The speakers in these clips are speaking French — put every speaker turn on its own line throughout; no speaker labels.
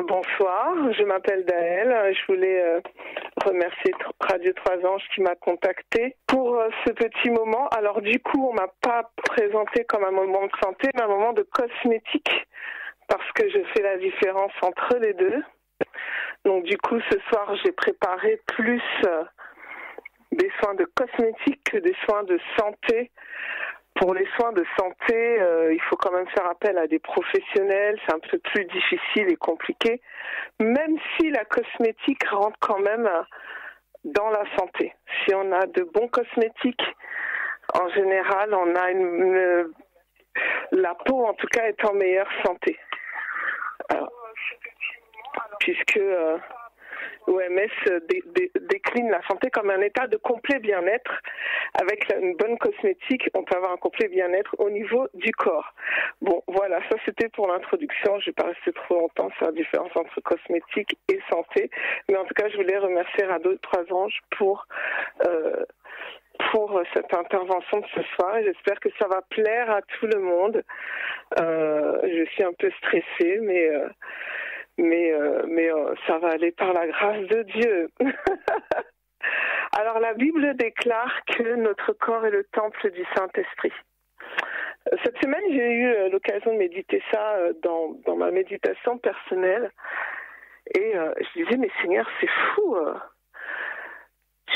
Bonsoir, je m'appelle Daël. Je voulais remercier Radio 3 Anges qui m'a contactée pour ce petit moment. Alors du coup, on m'a pas présenté comme un moment de santé, mais un moment de cosmétique, parce que je fais la différence entre les deux. Donc du coup, ce soir, j'ai préparé plus des soins de cosmétique que des soins de santé. Pour les soins de santé, il faut quand même faire appel à des professionnels, c'est un peu plus difficile et compliqué, même si la cosmétique rentre quand même dans la santé. Si on a de bons cosmétiques, en général, on a la peau en tout cas est en meilleure santé. Alors, puisque l'OMS décline la santé comme un état de complet bien-être. Avec une bonne cosmétique, on peut avoir un complet bien-être au niveau du corps. Bon, voilà, ça c'était pour l'introduction. Je ne vais pas rester trop longtemps sur la différence entre cosmétique et santé. Mais en tout cas, je voulais remercier Radio 3 Anges pour cette intervention de ce soir. J'espère que ça va plaire à tout le monde. Je suis un peu stressée, mais ça va aller par la grâce de Dieu. Alors la Bible déclare que notre corps est le temple du Saint-Esprit. Cette semaine, j'ai eu l'occasion de méditer ça dans ma méditation personnelle. Et je disais, mais Seigneur, c'est fou.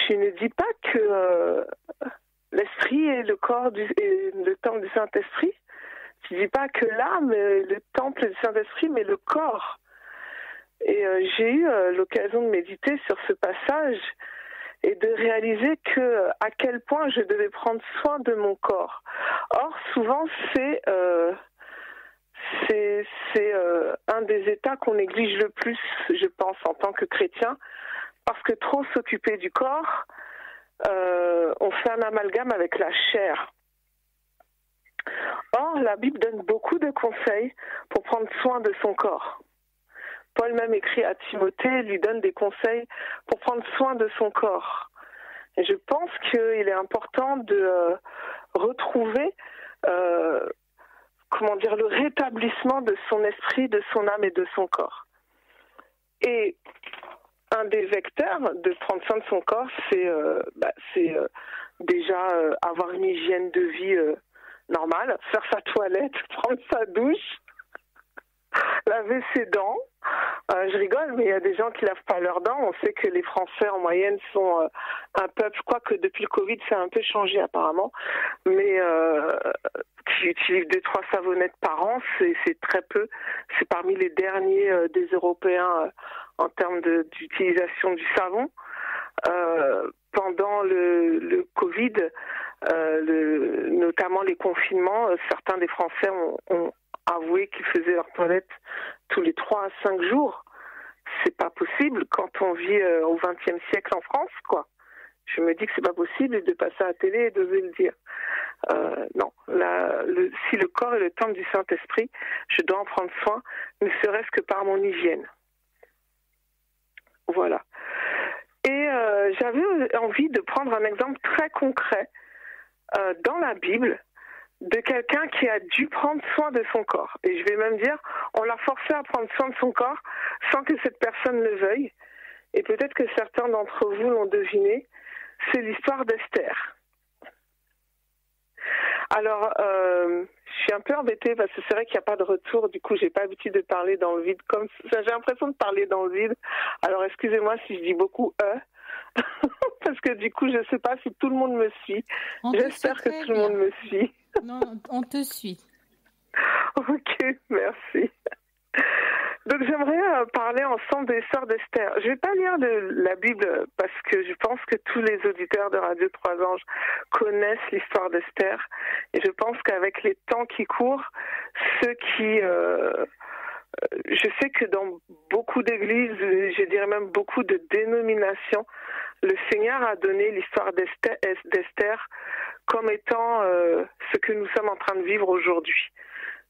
Tu ne dis pas que l'esprit est le corps est le temple du Saint-Esprit. Tu ne dis pas que l'âme est le temple du Saint-Esprit, mais le corps. Et j'ai eu l'occasion de méditer sur ce passage et de réaliser à quel point je devais prendre soin de mon corps. Or, souvent, c'est un des états qu'on néglige le plus, je pense, en tant que chrétien, parce que trop s'occuper du corps, on fait un amalgame avec la chair. Or, la Bible donne beaucoup de conseils pour prendre soin de son corps. Paul même écrit à Timothée, lui donne des conseils pour prendre soin de son corps. Et je pense qu'il est important de retrouver le rétablissement de son esprit, de son âme et de son corps. Et un des vecteurs de prendre soin de son corps, c'est déjà avoir une hygiène de vie normale, faire sa toilette, prendre sa douche, laver ses dents. Je rigole, mais il y a des gens qui lavent pas leurs dents. On sait que les Français en moyenne sont un peuple, quoique depuis le Covid ça a un peu changé apparemment, mais qui utilisent 2-3 savonnettes par an, c'est très peu. C'est parmi les derniers des Européens en termes d'utilisation du savon. Pendant le Covid, notamment les confinements, certains des Français ont avoué qu'ils faisaient leur toilette tous les 3 à 5 jours. C'est pas possible quand on vit au XXe siècle en France, quoi. Je me dis que c'est pas possible de passer à la télé et d'oser le dire. Non, si le corps est le temple du Saint-Esprit, je dois en prendre soin, ne serait-ce que par mon hygiène. Voilà. Et j'avais envie de prendre un exemple très concret dans la Bible de quelqu'un qui a dû prendre soin de son corps. Et je vais même dire, on l'a forcé à prendre soin de son corps sans que cette personne le veuille. Et peut-être que certains d'entre vous l'ont deviné, c'est l'histoire d'Esther. Alors, je suis un peu embêtée parce que c'est vrai qu'il n'y a pas de retour. Du coup, j'ai pas l'habitude de parler dans le vide comme ça. J'ai l'impression de parler dans le vide. Alors, excusez-moi si je dis beaucoup parce que du coup, je sais pas si tout le monde me suit. J'espère que tout le monde me suit.
Non, on te suit.
Ok, merci. Donc j'aimerais parler ensemble de l'histoire d'Esther. Je vais pas lire la Bible parce que je pense que tous les auditeurs de Radio 3 Anges connaissent l'histoire d'Esther. Et je pense qu'avec les temps qui courent, ceux qui... je sais que dans beaucoup d'églises, je dirais même beaucoup de dénominations, le Seigneur a donné l'histoire d'Esther comme étant ce que nous sommes en train de vivre aujourd'hui.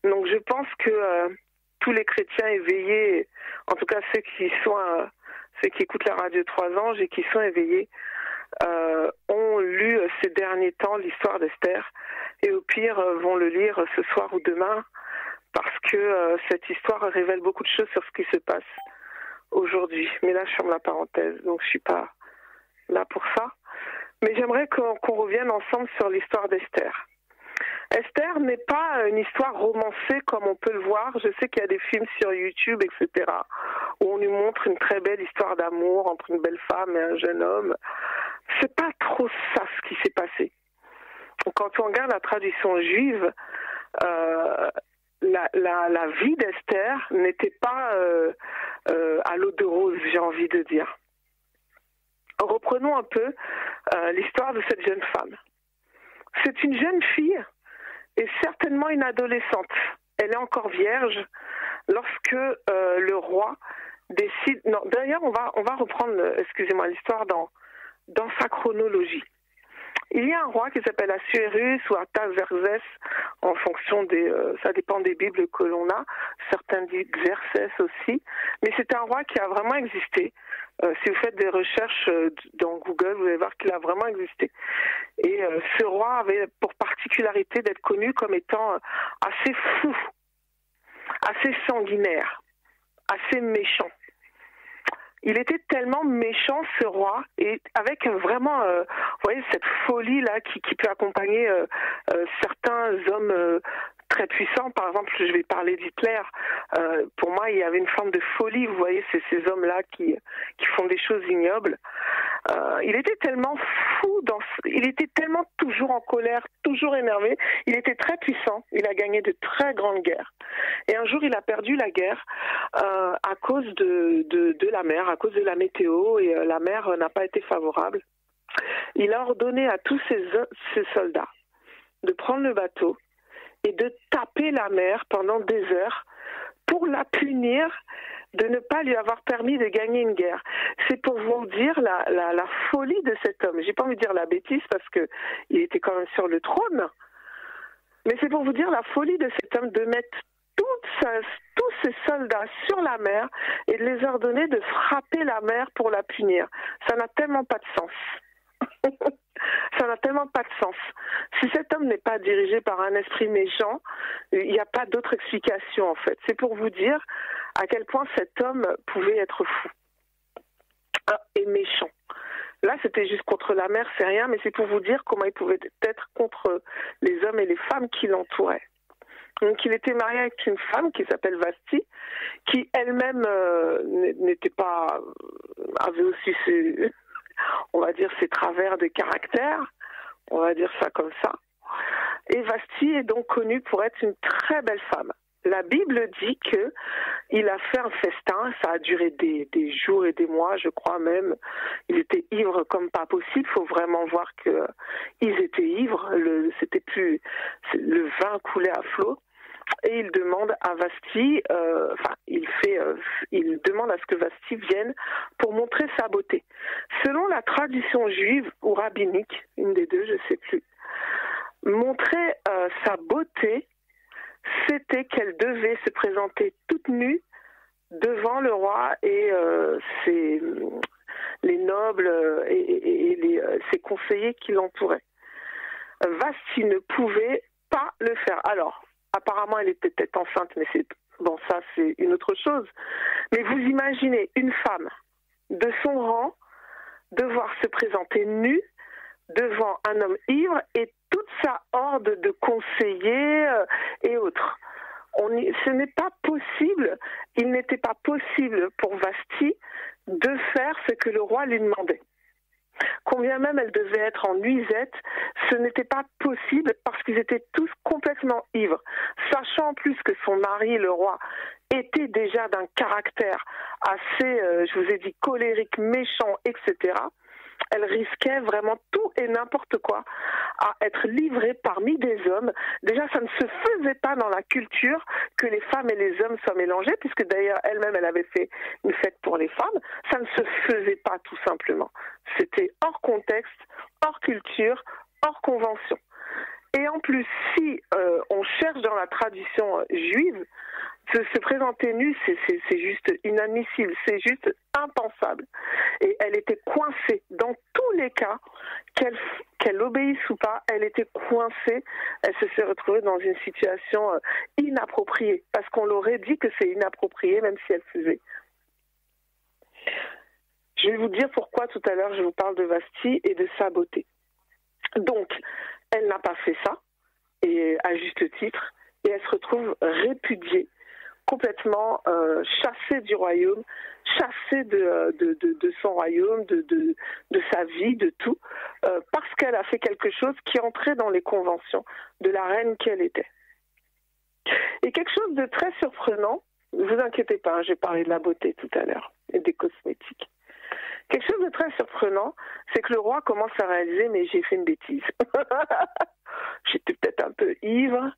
Donc je pense que tous les chrétiens éveillés, en tout cas ceux qui écoutent la Radio 3 Anges et qui sont éveillés, ont lu ces derniers temps l'histoire d'Esther et au pire vont le lire ce soir ou demain parce que cette histoire révèle beaucoup de choses sur ce qui se passe aujourd'hui. Mais là, je ferme la parenthèse, donc je suis pas là pour ça. Mais j'aimerais qu'on revienne ensemble sur l'histoire d'Esther. Esther n'est pas une histoire romancée comme on peut le voir. Je sais qu'il y a des films sur YouTube, etc., où on nous montre une très belle histoire d'amour entre une belle femme et un jeune homme. C'est pas trop ça ce qui s'est passé. Quand on regarde la tradition juive, la vie d'Esther n'était pas à l'eau de rose, j'ai envie de dire. Reprenons un peu l'histoire de cette jeune femme. C'est une jeune fille et certainement une adolescente. Elle est encore vierge lorsque le roi décide... Non, d'ailleurs, on va reprendre, excusez-moi, l'histoire dans sa chronologie. Il y a un roi qui s'appelle Assuérus ou Artaxerxès, en fonction ça dépend des bibles que l'on a. Certains disent Xerxès aussi, mais c'est un roi qui a vraiment existé. Si vous faites des recherches dans Google, vous allez voir qu'il a vraiment existé. Et ce roi avait pour particularité d'être connu comme étant assez fou, assez sanguinaire, assez méchant. Il était tellement méchant, ce roi, et avec vraiment, vous voyez, cette folie-là qui peut accompagner certains hommes très puissants. Par exemple, je vais parler d'Hitler. Pour moi, il y avait une forme de folie, vous voyez, c'est ces hommes-là qui font des choses ignobles. Il était tellement fou, il était tellement toujours en colère, toujours énervé. Il était très puissant, il a gagné de très grandes guerres. Et un jour, il a perdu la guerre à cause de la mer, à cause de la météo, et la mer n'a pas été favorable. Il a ordonné à tous ses soldats de prendre le bateau et de taper la mer pendant des heures pour la punir de ne pas lui avoir permis de gagner une guerre. C'est pour vous dire la folie de cet homme. J'ai pas envie de dire la bêtise parce que il était quand même sur le trône, mais c'est pour vous dire la folie de cet homme de mettre tous ces soldats sur la mer et de les ordonner de frapper la mer pour la punir. Ça n'a tellement pas de sens. Ça n'a tellement pas de sens. Si cet homme n'est pas dirigé par un esprit méchant, il n'y a pas d'autre explication en fait. C'est pour vous dire à quel point cet homme pouvait être fou et méchant. Là, c'était juste contre la mer, c'est rien, mais c'est pour vous dire comment il pouvait être contre les hommes et les femmes qui l'entouraient. Donc, il était marié avec une femme qui s'appelle Vasti, qui elle-même n'était pas, avait aussi on va dire, ses travers de caractère, on va dire ça comme ça. Et Vasti est donc connue pour être une très belle femme. La Bible dit que il a fait un festin, ça a duré des jours et des mois, je crois même. Il était ivre comme pas possible. Il faut vraiment voir que ils étaient ivres. Le vin coulait à flot. Et il demande à Vasti, il demande à ce que Vasti vienne pour montrer sa beauté. Selon la tradition juive ou rabbinique, une des deux, je sais plus, montrer sa beauté, c'était qu'elle devait se présenter toute nue devant le roi et les nobles et ses conseillers qui l'entouraient. Vasti ne pouvait pas le faire. Alors, apparemment, elle était peut-être enceinte, mais ça c'est une autre chose. Mais vous imaginez une femme de son rang devoir se présenter nue devant un homme ivre et toute sa horde de conseillers et autres. Ce n'est pas possible, il n'était pas possible pour Vasti de faire ce que le roi lui demandait. Combien même elle devait être en nuisette, ce n'était pas possible parce qu'ils étaient tous complètement ivres. Sachant en plus que son mari, le roi, était déjà d'un caractère assez, je vous ai dit, colérique, méchant, etc., elle risquait vraiment tout et n'importe quoi à être livrée parmi des hommes. Déjà, ça ne se faisait pas dans la culture que les femmes et les hommes soient mélangés, puisque d'ailleurs, elle-même, elle avait fait une fête pour les femmes. Ça ne se faisait pas, tout simplement. C'était hors contexte, hors culture, hors convention. Et en plus, si on cherche dans la tradition juive, se présenter nue, c'est juste inadmissible, c'est juste impensable. Et elle était coincée dans tous les cas, qu'elle obéisse ou pas, elle était coincée, elle se s'est retrouvée dans une situation inappropriée, parce qu'on l'aurait dit que c'est inapproprié, même si elle faisait. Je vais vous dire pourquoi tout à l'heure je vous parle de Vasti et de sa beauté. Donc, elle n'a pas fait ça, et à juste titre, et elle se retrouve répudiée, complètement chassée du royaume, chassée de son royaume, de sa vie, de tout, parce qu'elle a fait quelque chose qui entrait dans les conventions de la reine qu'elle était. Et quelque chose de très surprenant, ne vous inquiétez pas, hein, j'ai parlé de la beauté tout à l'heure et des cosmétiques. Quelque chose de très surprenant, c'est que le roi commence à réaliser, mais j'ai fait une bêtise. J'étais peut-être un peu ivre,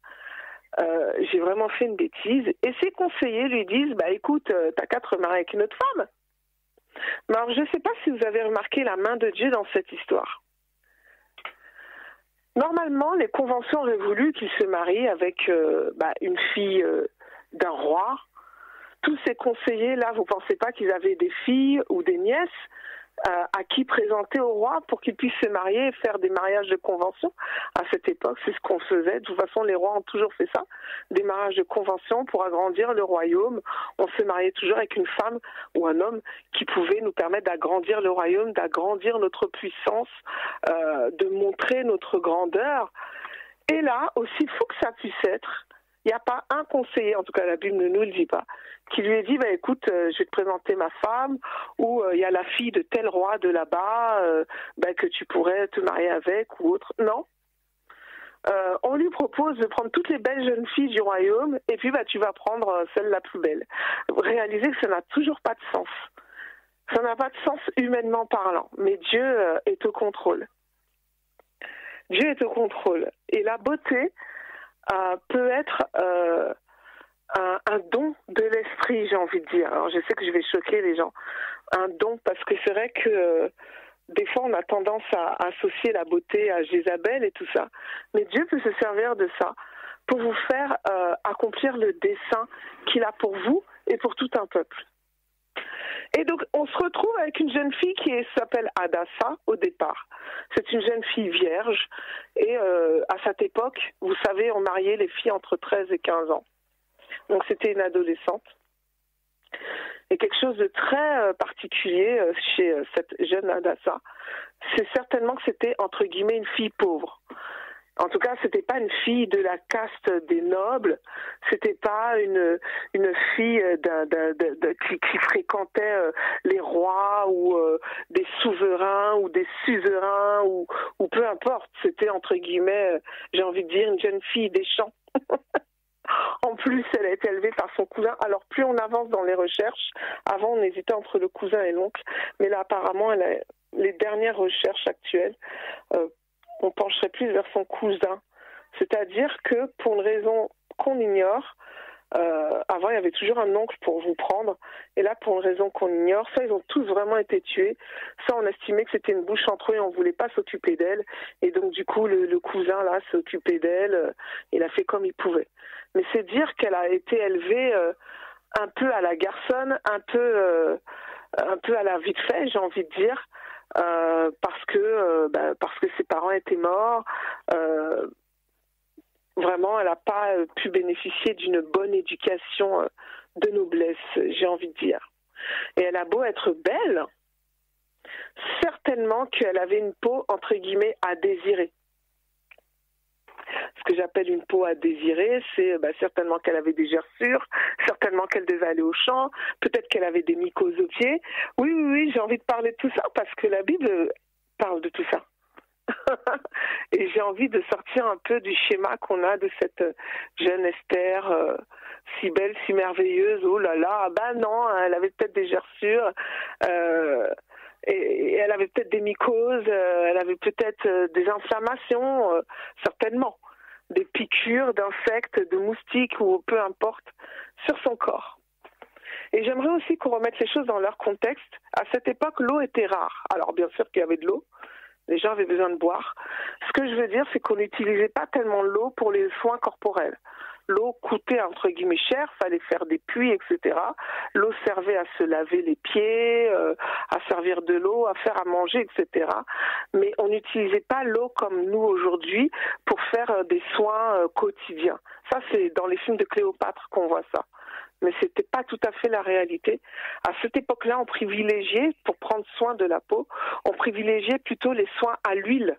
j'ai vraiment fait une bêtise. Et ses conseillers lui disent, bah écoute, t'as qu'à te remarier avec une autre femme. Mais alors je ne sais pas si vous avez remarqué la main de Dieu dans cette histoire. Normalement, les conventions auraient voulu qu'il se marie avec une fille d'un roi. Tous ces conseillers-là, vous ne pensez pas qu'ils avaient des filles ou des nièces à qui présenter au roi pour qu'il puisse se marier et faire des mariages de convention? À cette époque, c'est ce qu'on faisait. De toute façon, les rois ont toujours fait ça, des mariages de convention pour agrandir le royaume. On se mariait toujours avec une femme ou un homme qui pouvait nous permettre d'agrandir le royaume, d'agrandir notre puissance, de montrer notre grandeur. Et là, aussi fou que ça puisse être, il n'y a pas un conseiller, en tout cas la Bible ne nous le dit pas, qui lui ait dit, écoute, je vais te présenter ma femme, ou il y a la fille de tel roi de là-bas, que tu pourrais te marier avec, ou autre. Non. On lui propose de prendre toutes les belles jeunes filles du royaume, et puis tu vas prendre celle la plus belle. Réalisez que ça n'a toujours pas de sens. Ça n'a pas de sens humainement parlant, mais Dieu est au contrôle. Dieu est au contrôle. Et la beauté peut être un don de l'esprit, j'ai envie de dire. Alors je sais que je vais choquer les gens. Un don, parce que c'est vrai que des fois on a tendance à associer la beauté à Jézabel et tout ça. Mais Dieu peut se servir de ça pour vous faire accomplir le dessein qu'il a pour vous et pour tout un peuple. Et donc, on se retrouve avec une jeune fille qui s'appelle Hadassa au départ. C'est une jeune fille vierge. Et à cette époque, vous savez, on mariait les filles entre 13 et 15 ans. Donc, c'était une adolescente. Et quelque chose de très particulier chez cette jeune Hadassa, c'est certainement que c'était, entre guillemets, une fille pauvre. En tout cas, c'était pas une fille de la caste des nobles, c'était pas une fille qui fréquentait les rois ou des souverains ou des suzerains ou peu importe. C'était entre guillemets, j'ai envie de dire, une jeune fille des champs. En plus, elle a été élevée par son cousin. Alors, plus on avance dans les recherches, avant on hésitait entre le cousin et l'oncle, mais là apparemment, les dernières recherches actuelles, on pencherait plus vers son cousin. C'est-à-dire que pour une raison qu'on ignore, avant il y avait toujours un oncle pour vous prendre, et là pour une raison qu'on ignore, ça ils ont tous vraiment été tués, ça on estimait que c'était une bouche entre eux et on voulait pas s'occuper d'elle, et donc du coup le cousin là s'est occupé d'elle, il a fait comme il pouvait. Mais c'est dire qu'elle a été élevée un peu à la garçonne, un peu à la vite fait, j'ai envie de dire, parce que ses parents étaient morts. Vraiment, elle n'a pas pu bénéficier d'une bonne éducation de noblesse, j'ai envie de dire. Et elle a beau être belle, certainement qu'elle avait une peau, entre guillemets, à désirer. Ce que j'appelle une peau à désirer, c'est certainement qu'elle avait des gerçures, certainement qu'elle devait aller au champ, peut-être qu'elle avait des mycoses aux pieds. Oui, j'ai envie de parler de tout ça parce que la Bible parle de tout ça. Et j'ai envie de sortir un peu du schéma qu'on a de cette jeune Esther, si belle, si merveilleuse. Oh là là, non, elle avait peut-être des gerçures, et elle avait peut-être des mycoses, elle avait peut-être des inflammations, certainement, des piqûres d'insectes, de moustiques ou peu importe, sur son corps. Et j'aimerais aussi qu'on remette les choses dans leur contexte. À cette époque, l'eau était rare. Alors bien sûr qu'il y avait de l'eau, les gens avaient besoin de boire. Ce que je veux dire, c'est qu'on n'utilisait pas tellement l'eau pour les soins corporels. L'eau coûtait entre guillemets cher, fallait faire des puits, etc. L'eau servait à se laver les pieds, à servir de l'eau, à faire à manger, etc. Mais on n'utilisait pas l'eau comme nous aujourd'hui pour faire des soins quotidiens. Ça, c'est dans les films de Cléopâtre qu'on voit ça. Mais ce n'était pas tout à fait la réalité. À cette époque-là, on privilégiait, pour prendre soin de la peau, on privilégiait plutôt les soins à l'huile.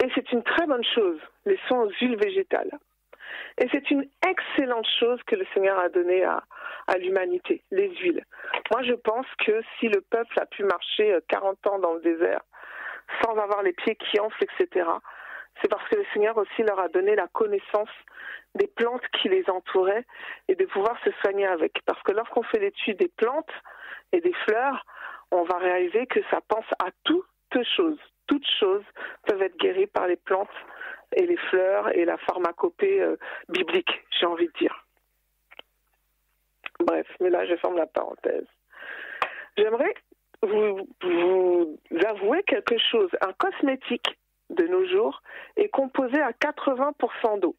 Et c'est une très bonne chose, les soins aux huiles végétales. Et c'est une excellente chose que le Seigneur a donnée à l'humanité, les huiles. Moi, je pense que si le peuple a pu marcher 40 ans dans le désert sans avoir les pieds qui enflent, etc., c'est parce que le Seigneur aussi leur a donné la connaissance des plantes qui les entouraient et de pouvoir se soigner avec. Parce que lorsqu'on fait l'étude des plantes et des fleurs, on va réaliser que ça pense à toutes choses. Toutes choses peuvent être guéries par les plantes et les fleurs et la pharmacopée biblique, j'ai envie de dire. Bref, mais là, je ferme la parenthèse. J'aimerais vous avouer quelque chose. Un cosmétique de nos jours est composé à 80% d'eau.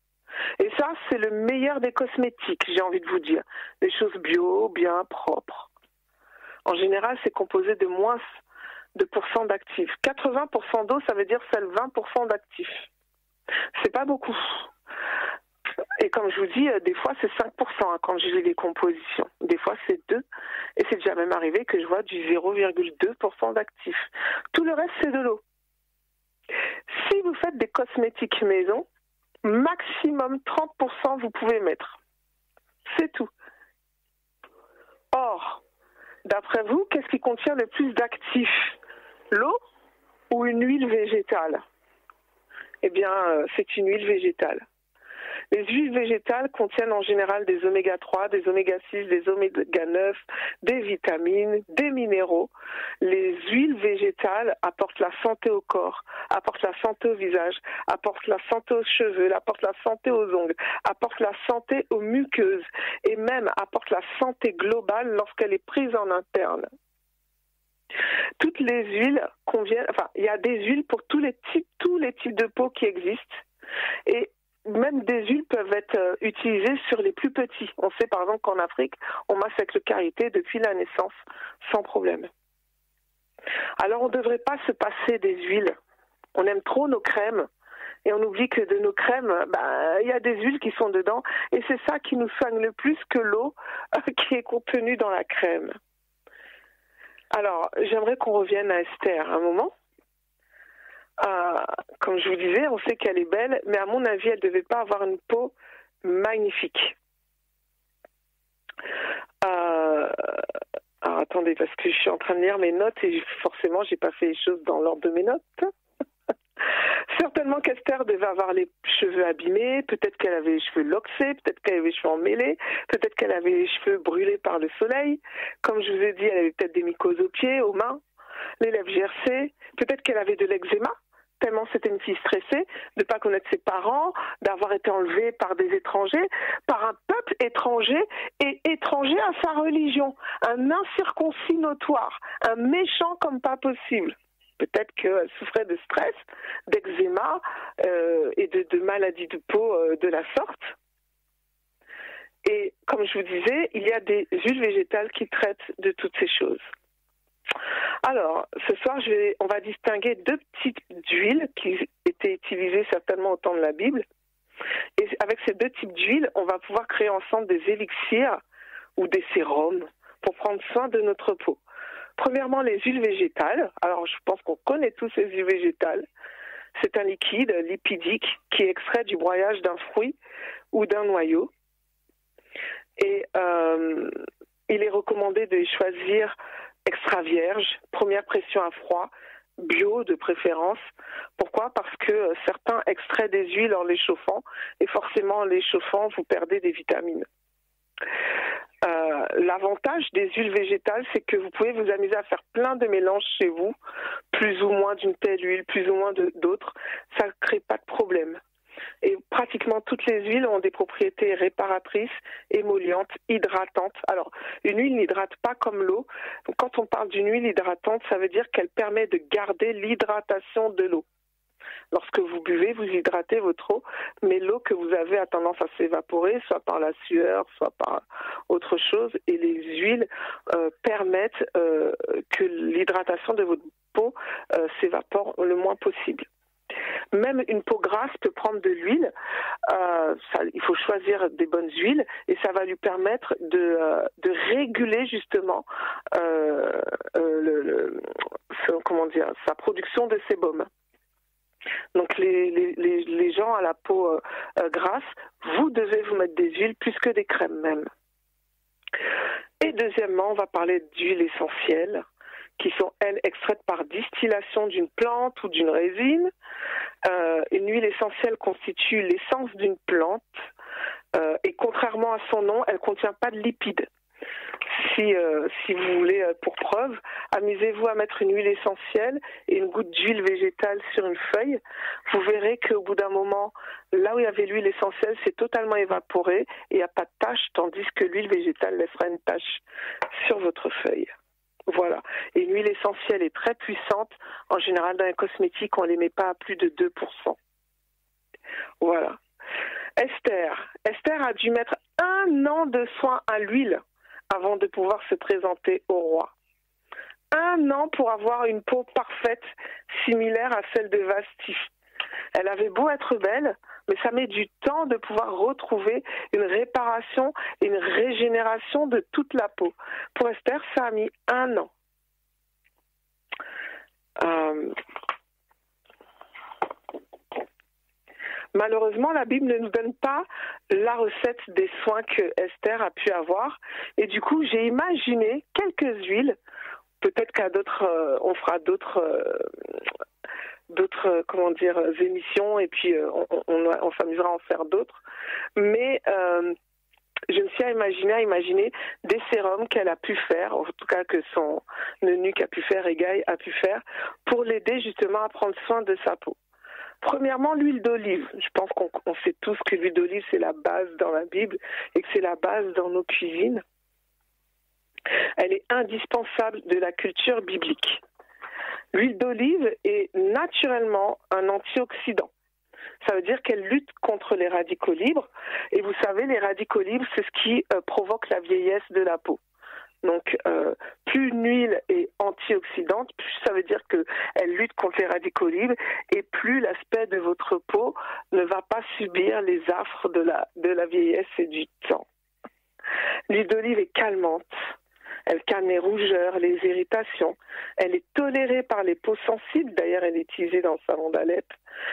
Et ça, c'est le meilleur des cosmétiques, j'ai envie de vous dire. Des choses bio, bien propres. En général, c'est composé de moins de pourcents d'actifs. 80% d'eau, ça veut dire seuls 20% d'actifs. C'est pas beaucoup. Et comme je vous dis, des fois c'est 5% quand je lis les compositions. Des fois c'est 2%. Et c'est déjà même arrivé que je vois du 0,2% d'actifs. Tout le reste c'est de l'eau. Si vous faites des cosmétiques maison, maximum 30% vous pouvez mettre. C'est tout. Or, d'après vous, qu'est-ce qui contient le plus d'actifs? L'eau ou une huile végétale? Eh bien, c'est une huile végétale. Les huiles végétales contiennent en général des oméga 3, des oméga 6, des oméga 9, des vitamines, des minéraux. Les huiles végétales apportent la santé au corps, apportent la santé au visage, apportent la santé aux cheveux, apportent la santé aux ongles, apportent la santé aux muqueuses et même apportent la santé globale lorsqu'elle est prise en interne. Toutes les huiles conviennent, enfin, il y a des huiles pour tous les types de peau qui existent. Et même des huiles peuvent être utilisées sur les plus petits. On sait par exemple qu'en Afrique, on masse avec le karité depuis la naissance, sans problème. Alors on ne devrait pas se passer des huiles. On aime trop nos crèmes et on oublie que de nos crèmes, y a des huiles qui sont dedans et c'est ça qui nous soigne le plus que l'eau qui est contenue dans la crème. Alors, j'aimerais qu'on revienne à Esther un moment. Comme je vous disais, on sait qu'elle est belle, mais à mon avis, elle ne devait pas avoir une peau magnifique. Alors, attendez, parce que je suis en train de lire mes notes et forcément, je n'ai pas fait les choses dans l'ordre de mes notes. Certainement qu'Esther devait avoir les cheveux abîmés, peut-être qu'elle avait les cheveux loxés, peut-être qu'elle avait les cheveux emmêlés, peut-être qu'elle avait les cheveux brûlés par le soleil. Comme je vous ai dit, elle avait peut-être des mycoses aux pieds, aux mains, les lèvres gercées, peut-être qu'elle avait de l'eczéma, tellement c'était une fille stressée, de ne pas connaître ses parents, d'avoir été enlevée par des étrangers, par un peuple étranger et étranger à sa religion, un incirconcis notoire, un méchant comme pas possible. Peut-être qu'elle souffrait de stress, d'eczéma et de maladies de peau de la sorte. Et comme je vous disais, il y a des huiles végétales qui traitent de toutes ces choses. Alors, ce soir, on va distinguer deux types d'huiles qui étaient utilisées certainement au temps de la Bible. Et avec ces deux types d'huiles, on va pouvoir créer ensemble des élixirs ou des sérums pour prendre soin de notre peau. Premièrement, les huiles végétales. Alors, je pense qu'on connaît tous ces huiles végétales. C'est un liquide lipidique qui est extrait du broyage d'un fruit ou d'un noyau. Et il est recommandé de les choisir extra vierge, première pression à froid, bio de préférence. Pourquoi? Parce que certains extraient des huiles en les chauffant et forcément en les chauffant, vous perdez des vitamines. L'avantage des huiles végétales, c'est que vous pouvez vous amuser à faire plein de mélanges chez vous, plus ou moins d'une telle huile, plus ou moins d'autres. Ça ne crée pas de problème. Et pratiquement toutes les huiles ont des propriétés réparatrices, émollientes, hydratantes. Alors, une huile n'hydrate pas comme l'eau. Quand on parle d'une huile hydratante, ça veut dire qu'elle permet de garder l'hydratation de l'eau. Lorsque vous buvez, vous hydratez votre eau, mais l'eau que vous avez a tendance à s'évaporer, soit par la sueur, soit par autre chose, et les huiles permettent que l'hydratation de votre peau s'évapore le moins possible. Même une peau grasse peut prendre de l'huile. Il faut choisir des bonnes huiles et ça va lui permettre de réguler justement sa production de sébum. Donc les gens à la peau grasse, vous devez vous mettre des huiles plus que des crèmes même. Et deuxièmement, on va parler d'huiles essentielles qui sont, elles, extraites par distillation d'une plante ou d'une résine. Une huile essentielle constitue l'essence d'une plante et contrairement à son nom, elle ne contient pas de lipides. Si vous voulez, pour preuve, amusez-vous à mettre une huile essentielle et une goutte d'huile végétale sur une feuille. Vous verrez qu'au bout d'un moment, là où il y avait l'huile essentielle, c'est totalement évaporé et il n'y a pas de tache, tandis que l'huile végétale laissera une tache sur votre feuille. Voilà. Et une huile essentielle est très puissante. En général, dans les cosmétiques, on ne les met pas à plus de 2%. Voilà. Esther a dû mettre 1 an de soins à l'huile avant de pouvoir se présenter au roi. 1 an pour avoir une peau parfaite, similaire à celle de Vasti. Elle avait beau être belle, mais ça met du temps de pouvoir retrouver une réparation et une régénération de toute la peau. Pour Esther, ça a mis 1 an. Malheureusement, la Bible ne nous donne pas la recette des soins que Esther a pu avoir. Et du coup, j'ai imaginé quelques huiles. Peut-être qu'à d'autres, on fera d'autres émissions et puis on s'amusera à en faire d'autres. Mais je me suis imaginé des sérums qu'elle a pu faire, en tout cas que son eunuque a pu faire, Hégai a pu faire, pour l'aider justement à prendre soin de sa peau. Premièrement, l'huile d'olive. Je pense qu'on sait tous que l'huile d'olive, c'est la base dans la Bible et que c'est la base dans nos cuisines. Elle est indispensable de la culture biblique. L'huile d'olive est naturellement un antioxydant. Ça veut dire qu'elle lutte contre les radicaux libres. Et vous savez, les radicaux libres, c'est ce qui provoque la vieillesse de la peau. Donc, plus une huile est antioxydante, plus ça veut dire qu'elle lutte contre les radicaux libres et plus l'aspect de votre peau ne va pas subir les affres de la vieillesse et du temps. L'huile d'olive est calmante. Elle calme les rougeurs, les irritations. Elle est tolérée par les peaux sensibles. D'ailleurs, elle est utilisée dans le savon d'Alep.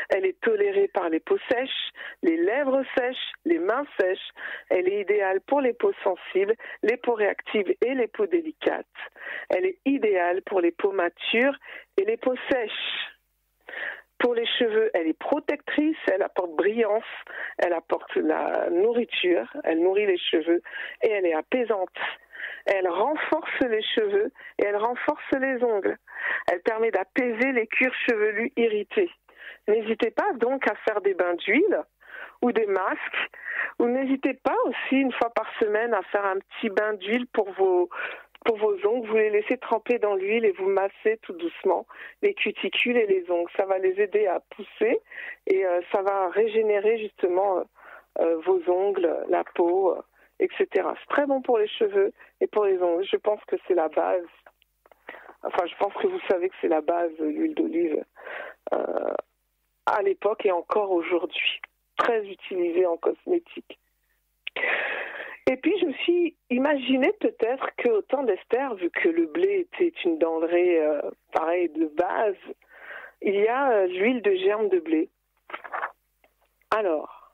Elle est tolérée par les peaux sèches, les lèvres sèches, les mains sèches. Elle est idéale pour les peaux sensibles, les peaux réactives et les peaux délicates. Elle est idéale pour les peaux matures et les peaux sèches. Pour les cheveux, elle est protectrice, elle apporte brillance, elle apporte la nourriture, elle nourrit les cheveux et elle est apaisante. Elle renforce les cheveux et elle renforce les ongles. Elle permet d'apaiser les cuirs chevelus irrités. N'hésitez pas donc à faire des bains d'huile ou des masques. Ou n'hésitez pas aussi une fois par semaine à faire un petit bain d'huile pour vos ongles. Vous les laissez tremper dans l'huile et vous massez tout doucement les cuticules et les ongles. Ça va les aider à pousser et ça va régénérer justement vos ongles, la peau, etc. C'est très bon pour les cheveux et pour les ongles. Je pense que c'est la base. Enfin, je pense que vous savez que c'est la base, l'huile d'olive, à l'époque et encore aujourd'hui. Très utilisée en cosmétique. Et puis, je me suis imaginé peut-être qu'au temps d'Esther, vu que le blé était une denrée pareil de base, il y a l'huile de germe de blé. Alors,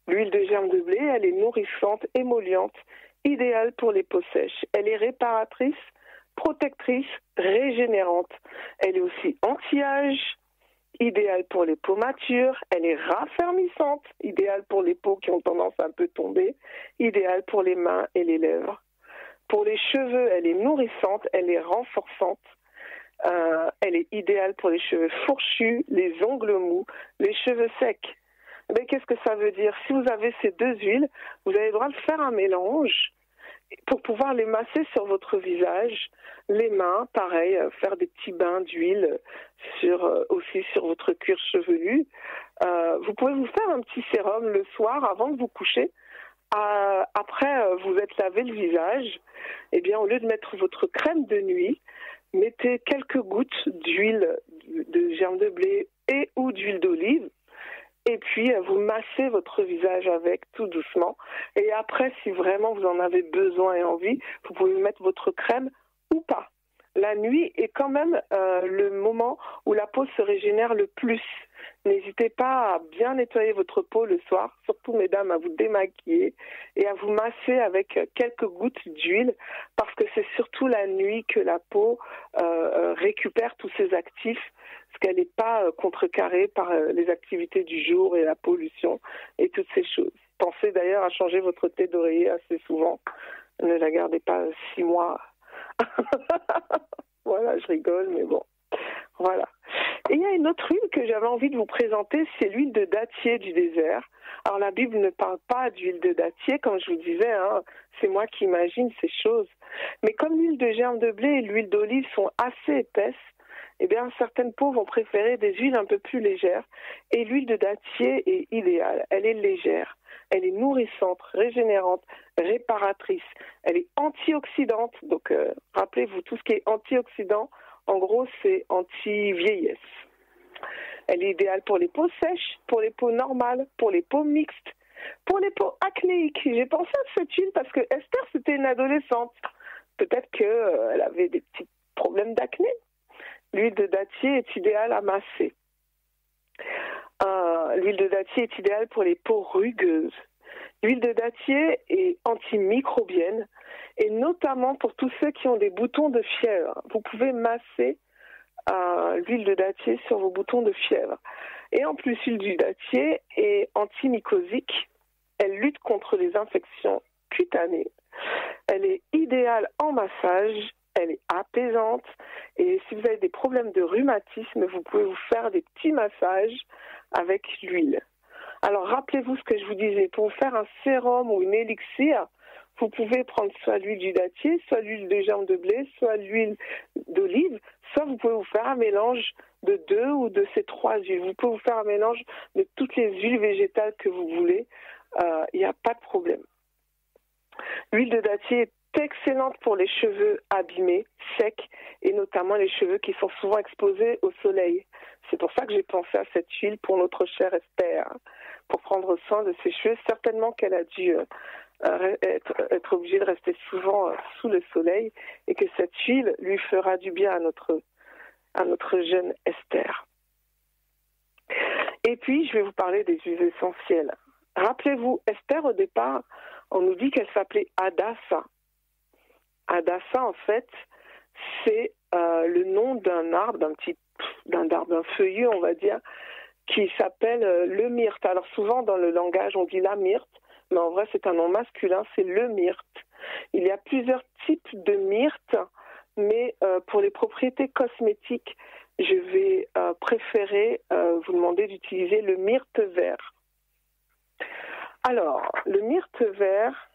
l'huile de germe de blé, elle est nourrissante, émolliente, idéale pour les peaux sèches. Elle est réparatrice, protectrice, régénérante. Elle est aussi anti-âge, idéale pour les peaux matures. Elle est raffermissante, idéale pour les peaux qui ont tendance à un peu tomber, idéale pour les mains et les lèvres. Pour les cheveux, elle est nourrissante, elle est renforçante. Elle est idéale pour les cheveux fourchus, les ongles mous, les cheveux secs. Mais qu'est-ce que ça veut dire? Si vous avez ces deux huiles, vous avez le droit de faire un mélange pour pouvoir les masser sur votre visage, les mains, pareil, faire des petits bains d'huile aussi sur votre cuir chevelu. Vous pouvez vous faire un petit sérum le soir avant de vous coucher. Après vous êtes lavé le visage, eh bien au lieu de mettre votre crème de nuit, mettez quelques gouttes d'huile de germe de blé et ou d'huile d'olive. Et puis, vous massez votre visage avec tout doucement. Et après, si vraiment vous en avez besoin et envie, vous pouvez mettre votre crème ou pas. La nuit est quand même le moment où la peau se régénère le plus. N'hésitez pas à bien nettoyer votre peau le soir, surtout mesdames, à vous démaquiller et à vous masser avec quelques gouttes d'huile parce que c'est surtout la nuit que la peau récupère tous ses actifs parce qu'elle n'est pas contrecarrée par les activités du jour et la pollution et toutes ces choses. Pensez d'ailleurs à changer votre thé d'oreiller assez souvent. Ne la gardez pas 6 mois. Voilà, je rigole, mais bon. Voilà. Et il y a une autre huile que j'avais envie de vous présenter, c'est l'huile de dattier du désert. Alors la Bible ne parle pas d'huile de dattier, comme je vous disais, hein, c'est moi qui imagine ces choses. Mais comme l'huile de germe de blé et l'huile d'olive sont assez épaisses, eh bien certaines peaux vont préférer des huiles un peu plus légères. Et l'huile de dattier est idéale, elle est légère. Elle est nourrissante, régénérante, réparatrice. Elle est antioxydante. Donc, rappelez-vous, tout ce qui est antioxydant, en gros, c'est anti-vieillesse. Elle est idéale pour les peaux sèches, pour les peaux normales, pour les peaux mixtes, pour les peaux acnéiques. J'ai pensé à cette huile parce que Esther, c'était une adolescente. Peut-être qu'elle avait des petits problèmes d'acné. L'huile de dattier est idéale à masser. L'huile de dattier est idéale pour les peaux rugueuses. L'huile de dattier est antimicrobienne et notamment pour tous ceux qui ont des boutons de fièvre. Vous pouvez masser l'huile de dattier sur vos boutons de fièvre. Et en plus, l'huile de dattier est antimycosique. Elle lutte contre les infections cutanées. Elle est idéale en massage. Elle est apaisante. Et si vous avez des problèmes de rhumatisme, vous pouvez vous faire des petits massages avec l'huile. Alors, rappelez-vous ce que je vous disais. Pour vous faire un sérum ou une élixir, vous pouvez prendre soit l'huile du dattier, soit l'huile de germe de blé, soit l'huile d'olive, soit vous pouvez vous faire un mélange de 2 ou de ces 3 huiles. Vous pouvez vous faire un mélange de toutes les huiles végétales que vous voulez. Il n'y a pas de problème. L'huile de dattier est excellente pour les cheveux abîmés, secs, et notamment les cheveux qui sont souvent exposés au soleil. C'est pour ça que j'ai pensé à cette huile pour notre chère Esther, pour prendre soin de ses cheveux. Certainement qu'elle a dû être obligée de rester souvent sous le soleil et que cette huile lui fera du bien à notre jeune Esther. Et puis, je vais vous parler des huiles essentielles. Rappelez-vous, Esther, au départ, on nous dit qu'elle s'appelait Hadassa. Hadassa, en fait, c'est le nom d'un arbre, d'un feuillu, on va dire, qui s'appelle le myrte. Alors souvent, dans le langage, on dit la myrte, mais en vrai, c'est un nom masculin, c'est le myrte. Il y a plusieurs types de myrte, mais pour les propriétés cosmétiques, je vais préférer vous demander d'utiliser le myrte vert. Alors, le myrte vert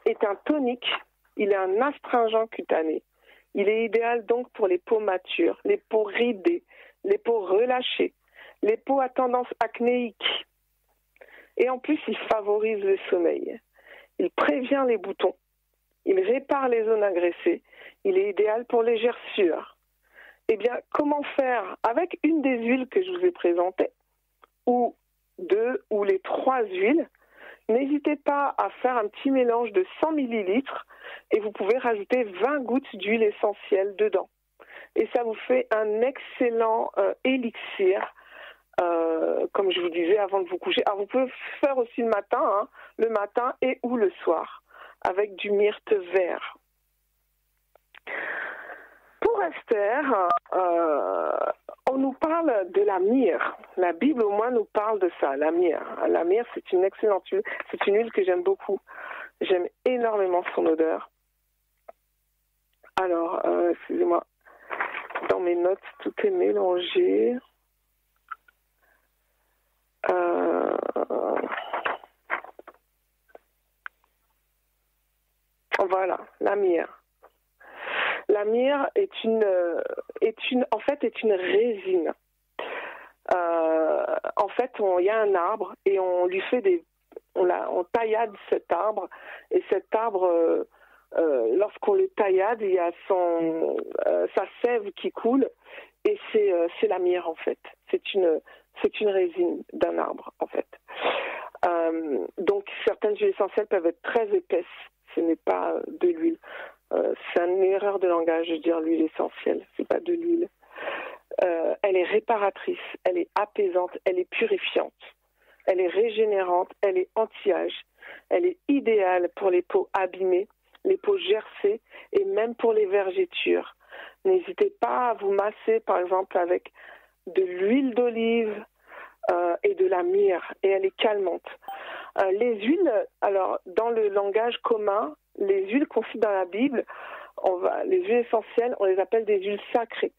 est un tonique, il est un astringent cutané. Il est idéal donc pour les peaux matures, les peaux ridées, les peaux relâchées, les peaux à tendance acnéique. Et en plus, il favorise le sommeil. Il prévient les boutons. Il répare les zones agressées. Il est idéal pour les gerçures. Eh bien, comment faire avec une des huiles que je vous ai présentées, ou 2 ou les 3 huiles? N'hésitez pas à faire un petit mélange de 100 ml et vous pouvez rajouter 20 gouttes d'huile essentielle dedans. Et ça vous fait un excellent élixir, comme je vous disais avant de vous coucher. Alors vous pouvez faire aussi le matin et ou le soir, avec du myrte vert. Pour Esther, on nous parle de la myrrhe. La Bible, au moins, nous parle de ça, la myrrhe. La myrrhe, c'est une excellente huile. C'est une huile que j'aime beaucoup. J'aime énormément son odeur. Alors, excusez-moi, dans mes notes, tout est mélangé. Voilà, la myrrhe. La myrrhe est une résine. En fait, il y a un arbre et on lui fait on taillade cet arbre, et cet arbre, lorsqu'on le taillade, il y a sa sève qui coule, et c'est la myrrhe en fait. C'est une résine d'un arbre en fait. Donc certaines huiles essentielles peuvent être très épaisses. Ce n'est pas de l'huile. C'est une erreur de langage de dire l'huile essentielle. C'est pas de l'huile. Elle est réparatrice, elle est apaisante, elle est purifiante, elle est régénérante, elle est anti-âge, elle est idéale pour les peaux abîmées, les peaux gercées et même pour les vergetures. N'hésitez pas à vous masser par exemple avec de l'huile d'olive et de la myrrhe, et elle est calmante. Les huiles, alors dans le langage commun, les huiles qu'on cite dans la Bible, les huiles essentielles, on les appelle des huiles sacrées.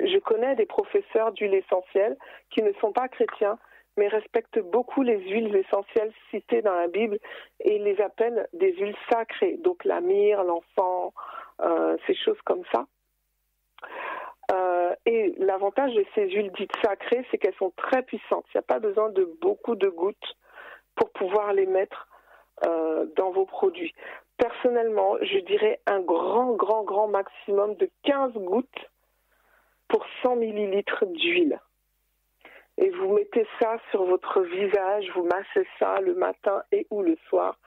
Je connais des professeurs d'huiles essentielles qui ne sont pas chrétiens, mais respectent beaucoup les huiles essentielles citées dans la Bible, et ils les appellent des huiles sacrées. Donc la myrrhe, l'encens, ces choses comme ça. Et l'avantage de ces huiles dites sacrées, c'est qu'elles sont très puissantes. Il n'y a pas besoin de beaucoup de gouttes pour pouvoir les mettre dans vos produits. Personnellement, je dirais un grand maximum de 15 gouttes pour 100 millilitres d'huile. Et vous mettez ça sur votre visage, vous massez ça le matin et ou le soir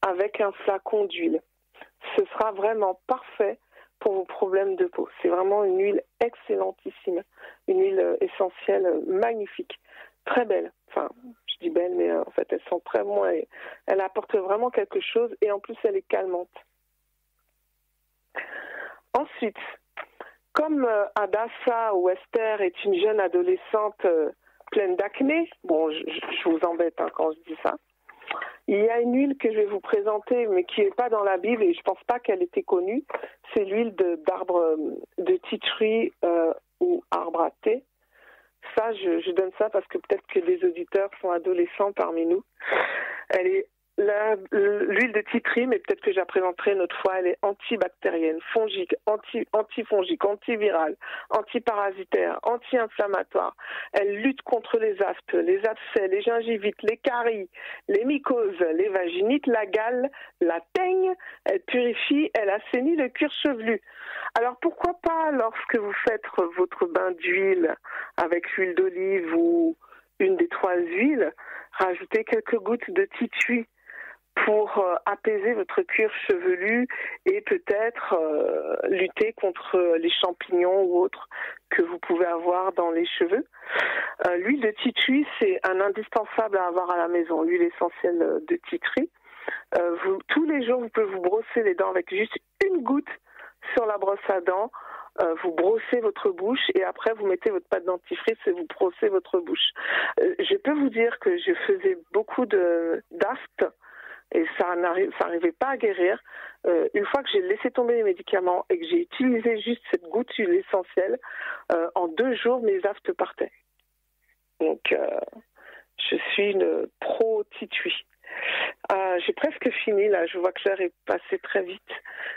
avec un flacon d'huile. Ce sera vraiment parfait pour vos problèmes de peau. C'est vraiment une huile excellentissime, une huile essentielle magnifique, très belle. Enfin, je dis belle, mais en fait, elles sont très bonnes. Elle apporte vraiment quelque chose, et en plus, elle est calmante. Ensuite, comme Hadassah ou Esther est une jeune adolescente pleine d'acné, bon, je vous embête quand je dis ça, il y a une huile que je vais vous présenter, mais qui n'est pas dans la Bible, et je ne pense pas qu'elle était connue. C'est l'huile d'arbre de tea tree ou arbre à thé. Ça, je donne ça parce que peut-être que des auditeurs sont adolescents parmi nous. Elle est l'huile de tea tree, mais peut-être que je la présenterai une autre fois, elle est antibactérienne, fongique, antifongique, antivirale, antiparasitaire, anti-inflammatoire. Elle lutte contre les aftes, les abcès, les gingivites, les caries, les mycoses, les vaginites, la gale, la teigne. Elle purifie, elle assainit le cuir chevelu. Alors pourquoi pas, lorsque vous faites votre bain d'huile avec l'huile d'olive ou une des 3 huiles, rajouter quelques gouttes de tea tree pour apaiser votre cuir chevelu et peut-être lutter contre les champignons ou autres que vous pouvez avoir dans les cheveux. L'huile de tea tree, c'est un indispensable à avoir à la maison, l'huile essentielle de tea tree. Tous les jours, vous pouvez vous brosser les dents avec juste une goutte sur la brosse à dents. Vous brossez votre bouche et après vous mettez votre pâte dentifrice et vous brossez votre bouche. Je peux vous dire que je faisais beaucoup d'aftes et ça n'arrivait pas à guérir. Une fois que j'ai laissé tomber les médicaments et que j'ai utilisé juste cette goutte d'huile essentielle, en 2 jours mes aftes partaient. Donc je suis une pro titui. J'ai presque fini là, je vois que l'heure est passée très vite.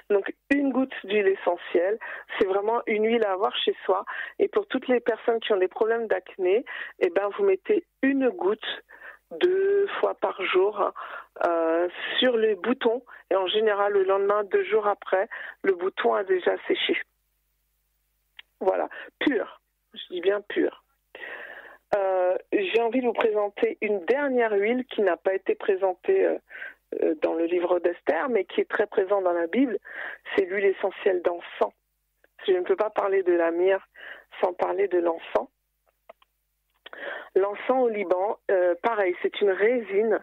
Donc une goutte d'huile essentielle, c'est vraiment une huile à avoir chez soi. Et pour toutes les personnes qui ont des problèmes d'acné, eh ben vous mettez une goutte 2 fois par jour sur les boutons, et en général le lendemain, 2 jours après, le bouton a déjà séché. Voilà, pur, je dis bien pur. J'ai envie de vous présenter une dernière huile qui n'a pas été présentée dans le livre d'Esther, mais qui est très présente dans la Bible. C'est l'huile essentielle d'encens. Je ne peux pas parler de la myrrhe sans parler de l'encens. L'encens au Liban, pareil, c'est une résine.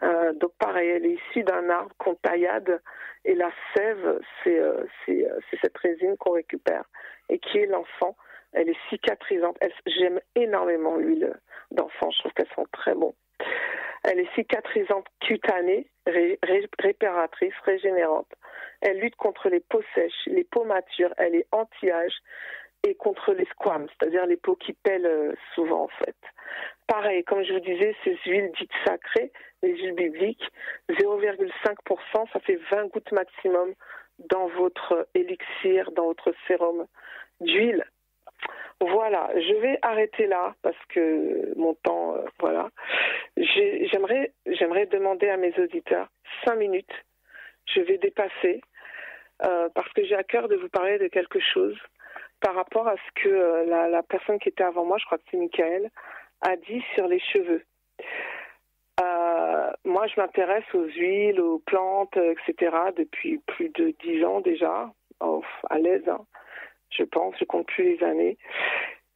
Donc pareil, elle est issue d'un arbre qu'on taillade, et la sève, c'est cette résine qu'on récupère et qui est l'encens. Elle est cicatrisante. J'aime énormément l'huile d'encens, je trouve qu'elles sont très bonnes. Elle est cicatrisante cutanée, réparatrice, régénérante. Elle lutte contre les peaux sèches, les peaux matures, elle est anti-âge. et contre les squames, c'est-à-dire les peaux qui pèlent souvent en fait. Pareil, comme je vous disais, ces huiles dites sacrées, les huiles bibliques, 0,5%, ça fait 20 gouttes maximum dans votre élixir, dans votre sérum d'huile. Voilà, je vais arrêter là parce que mon temps, voilà. J'aimerais demander à mes auditeurs 5 minutes. Je vais dépasser parce que j'ai à cœur de vous parler de quelque chose par rapport à ce que la personne qui était avant moi, je crois que c'est Michael, a dit sur les cheveux. Moi, je m'intéresse aux huiles, aux plantes, etc. depuis plus de 10 ans déjà, à l'aise, hein, je pense, je compte plus les années.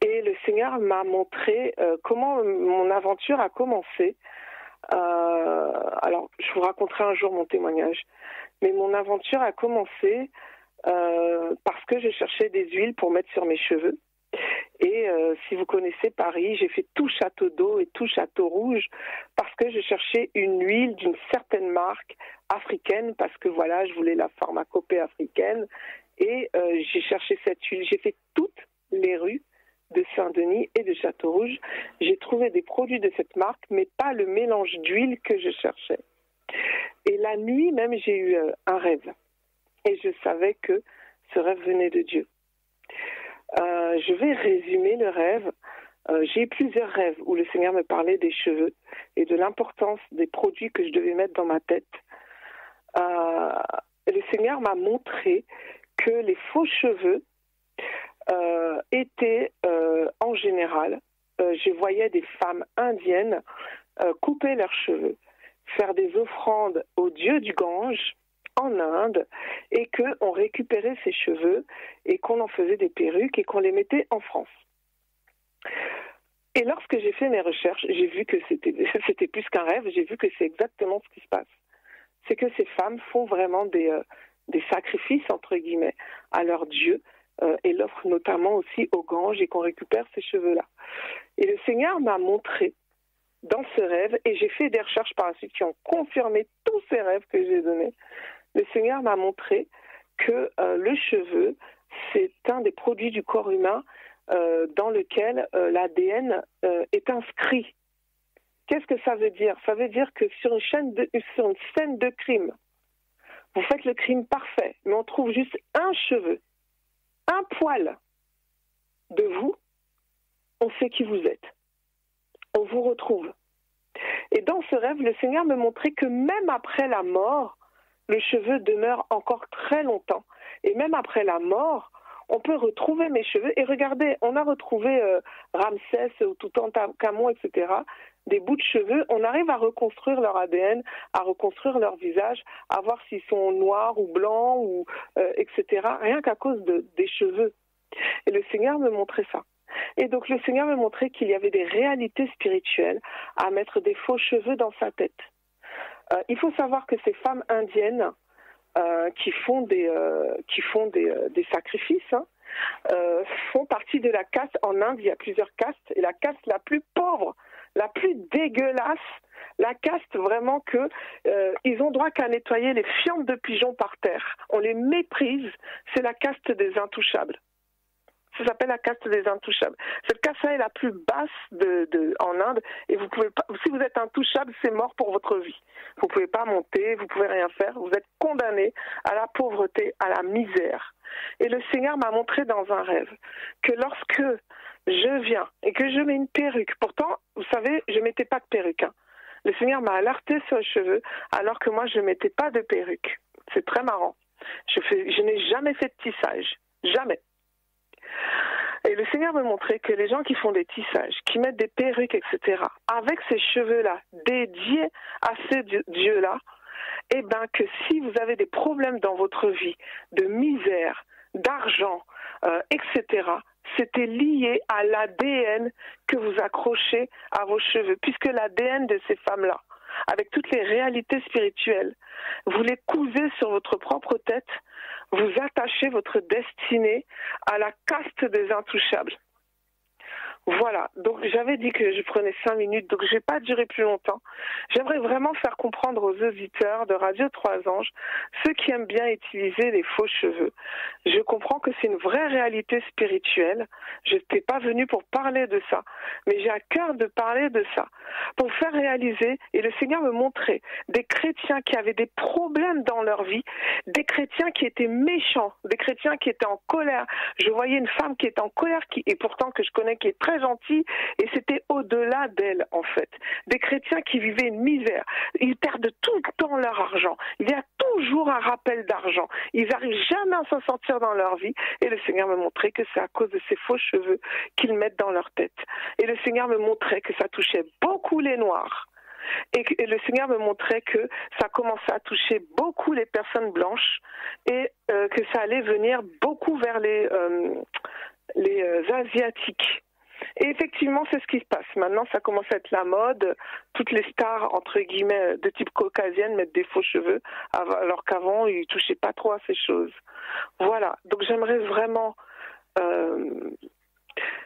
Et le Seigneur m'a montré comment mon aventure a commencé. Alors, je vous raconterai un jour mon témoignage. Mais mon aventure a commencé parce que je cherchais des huiles pour mettre sur mes cheveux. Et si vous connaissez Paris, j'ai fait tout Château d'Eau et tout Château Rouge parce que je cherchais une huile d'une certaine marque africaine parce que voilà, je voulais la pharmacopée africaine. Et j'ai cherché cette huile. J'ai fait toutes les rues de Saint-Denis et de Château-Rouge. J'ai trouvé des produits de cette marque, mais pas le mélange d'huile que je cherchais. Et la nuit même, j'ai eu un rêve. Et je savais que ce rêve venait de Dieu. Je vais résumer le rêve. J'ai eu plusieurs rêves où le Seigneur me parlait des cheveux et de l'importance des produits que je devais mettre dans ma tête. Le Seigneur m'a montré que les faux cheveux étaient en général, je voyais des femmes indiennes couper leurs cheveux, faire des offrandes au dieu du Gange en Inde et qu'on récupérait ces cheveux et qu'on en faisait des perruques et qu'on les mettait en France. Et lorsque j'ai fait mes recherches, j'ai vu que c'était plus qu'un rêve, j'ai vu que c'est exactement ce qui se passe. C'est que ces femmes font vraiment des sacrifices, entre guillemets, à leur dieu et l'offrent notamment aussi au Gange et qu'on récupère ces cheveux-là. Et le Seigneur m'a montré dans ce rêve, et j'ai fait des recherches par la suite qui ont confirmé tous ces rêves que j'ai donnés. Le Seigneur m'a montré que le cheveu, c'est un des produits du corps humain dans lequel l'ADN est inscrit. Qu'est-ce que ça veut dire? Ça veut dire que sur une scène de crime, vous faites le crime parfait, mais on trouve juste un cheveu, un poil de vous, on sait qui vous êtes. On vous retrouve. Et dans ce rêve, le Seigneur me montrait que même après la mort, le cheveu demeure encore très longtemps. Et même après la mort, on peut retrouver mes cheveux. Et regardez, on a retrouvé Ramsès ou Toutankhamon, etc., des bouts de cheveux. On arrive à reconstruire leur ADN, à reconstruire leur visage, à voir s'ils sont noirs ou blancs, ou, etc., rien qu'à cause des cheveux. Et le Seigneur me montrait ça. Et donc le Seigneur me montrait qu'il y avait des réalités spirituelles à mettre des faux cheveux dans sa tête. Il faut savoir que ces femmes indiennes qui font des sacrifices font partie de la caste. En Inde, il y a plusieurs castes, et la caste la plus pauvre, la plus dégueulasse, la caste vraiment que ils ont droit qu'à nettoyer les fientes de pigeons par terre. On les méprise, c'est la caste des intouchables. Ça s'appelle la caste des intouchables. Cette caste-là est la plus basse en Inde, et vous pouvez pas, si vous êtes intouchable, c'est mort pour votre vie. Vous pouvez pas monter, vous pouvez rien faire, vous êtes condamné à la pauvreté, à la misère. Et le Seigneur m'a montré dans un rêve que lorsque je viens et que je mets une perruque, pourtant, vous savez, je mettais pas de perruque, hein. Le Seigneur m'a alerté sur les cheveux, alors que moi, je mettais pas de perruque. C'est très marrant. Je n'ai jamais fait de tissage. Jamais. Et le Seigneur me montrait que les gens qui font des tissages, qui mettent des perruques, etc., avec ces cheveux-là, dédiés à ce Dieu-là, eh bien que si vous avez des problèmes dans votre vie, de misère, d'argent, etc., c'était lié à l'ADN que vous accrochez à vos cheveux, puisque l'ADN de ces femmes-là, avec toutes les réalités spirituelles, vous les cousez sur votre propre tête, vous attachez votre destinée à la caste des intouchables. Voilà, donc j'avais dit que je prenais 5 minutes, donc je vais pas durer plus longtemps. J'aimerais vraiment faire comprendre aux auditeurs de Radio Trois Anges, ceux qui aiment bien utiliser les faux cheveux. Je comprends que c'est une vraie réalité spirituelle. Je n'étais pas venue pour parler de ça, mais j'ai à cœur de parler de ça, pour faire réaliser, et le Seigneur me montrait, des chrétiens qui avaient des problèmes dans leur vie, des chrétiens qui étaient méchants, des chrétiens qui étaient en colère. Je voyais une femme qui était en colère, et pourtant que je connais, qui est très gentille, et c'était au-delà d'elle, en fait. Des chrétiens qui vivaient une misère. Ils perdent tout le temps leur argent. Il y a toujours un rappel d'argent. Ils n'arrivent jamais à s'en sortir dans leur vie. Et le Seigneur me montrait que c'est à cause de ces faux cheveux qu'ils mettent dans leur tête. Et le Seigneur me montrait que ça touchait beaucoup les Noirs. Et le Seigneur me montrait que ça commençait à toucher beaucoup les personnes blanches et que ça allait venir beaucoup vers les Asiatiques. Et effectivement, c'est ce qui se passe. Maintenant, ça commence à être la mode. Toutes les stars, entre guillemets, de type caucasienne mettent des faux cheveux, alors qu'avant, ils ne touchaient pas trop à ces choses. Voilà. Donc, j'aimerais vraiment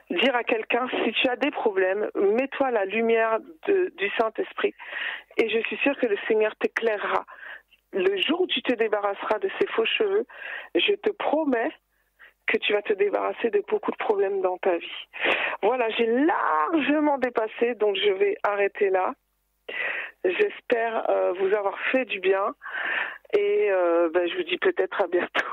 dire à quelqu'un, si tu as des problèmes, mets-toi la lumière du Saint-Esprit. Et je suis sûre que le Seigneur t'éclairera. Le jour où tu te débarrasseras de ces faux cheveux, je te promets que tu vas te débarrasser de beaucoup de problèmes dans ta vie. Voilà, j'ai largement dépassé, donc je vais arrêter là. J'espère vous avoir fait du bien et je vous dis peut-être à bientôt.